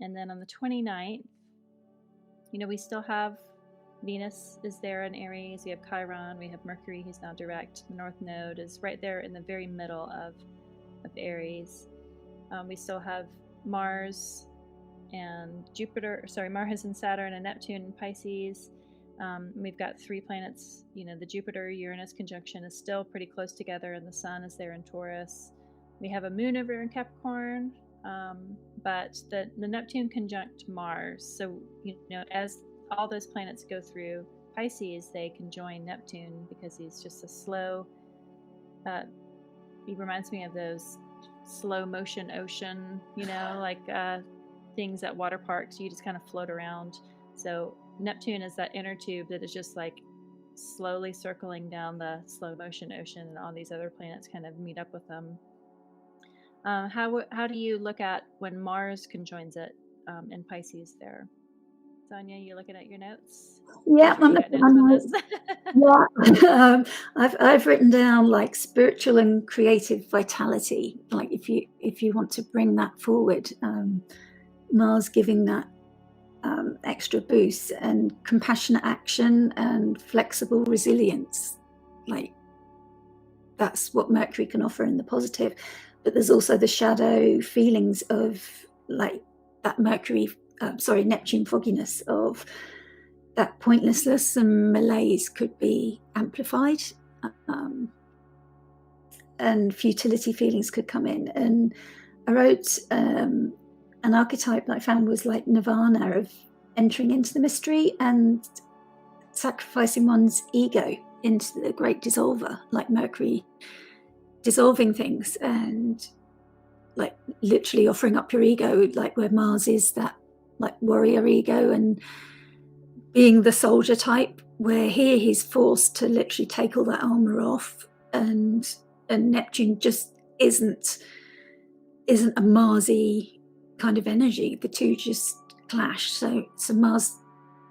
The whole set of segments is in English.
And then on the 29th, we still have Venus is there in Aries. We have Chiron. We have Mercury, who's now direct. The North Node is right there in the very middle of Aries. We still have Mars and Mars and Saturn and Neptune and Pisces. We've got 3 planets. The Jupiter-Uranus conjunction is still pretty close together, and the Sun is there in Taurus. We have a moon over in Capricorn, but the Neptune conjunct Mars. So, as all those planets go through Pisces, they can join Neptune because he's just a slow. He reminds me of those slow motion ocean, like things at water parks. You just kind of float around. So Neptune is that inner tube that is just like slowly circling down the slow motion ocean, and all these other planets kind of meet up with them. How do you look at when Mars conjoins it in Pisces there? Sonia, you looking at your notes? Yeah, I'm looking at notes on this. Yeah, I've written down like spiritual and creative vitality. Like if you want to bring that forward, Mars giving that extra boost, and compassionate action and flexible resilience. Like that's what Mercury can offer in the positive. But there's also the shadow feelings of like that Neptune fogginess of that pointlessness and malaise could be amplified, and futility feelings could come in. And I wrote an archetype that I found was like nirvana, of entering into the mystery and sacrificing one's ego into the great dissolver, like Mercury dissolving things, and like literally offering up your ego, like where Mars is that like warrior ego and being the soldier type, where here he's forced to literally take all that armor off, and Neptune just isn't a Marsy kind of energy. The two just clash. So Mars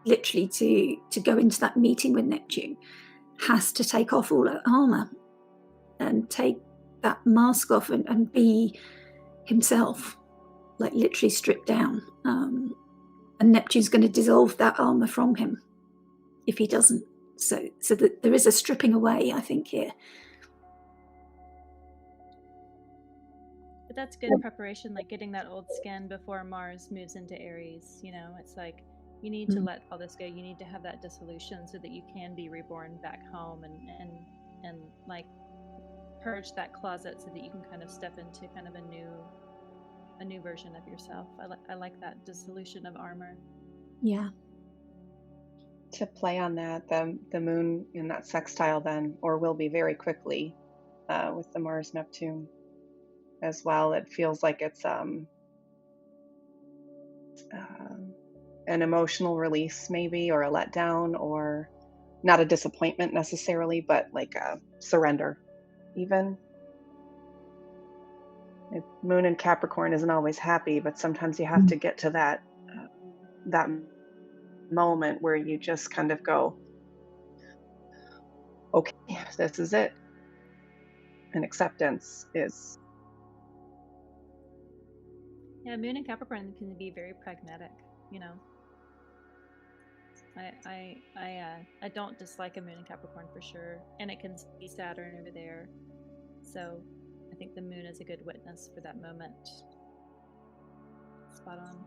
literally to go into that meeting with Neptune has to take off all that armor and take that mask off and be himself, like literally stripped down. And Neptune's going to dissolve that armor from him if he doesn't. So that there is a stripping away, I think, here. But that's good preparation, like getting that old skin before Mars moves into Aries. It's like you need to let all this go. You need to have that dissolution so that you can be reborn back home and like purge that closet so that you can kind of step into kind of a new version of yourself. I like that dissolution of armor. Yeah. To play on that, the moon in that sextile then, or will be very quickly, with the Mars Neptune as well. It feels like it's an emotional release maybe, or a letdown, or not a disappointment necessarily, but like a surrender even. Moon in Capricorn isn't always happy, but sometimes you have to get to that moment where you just kind of go, okay, this is it. And acceptance is. Yeah, Moon in Capricorn can be very pragmatic, I don't dislike a Moon in Capricorn for sure, and it can be Saturn over there. So I think the Moon is a good witness for that moment. Spot on.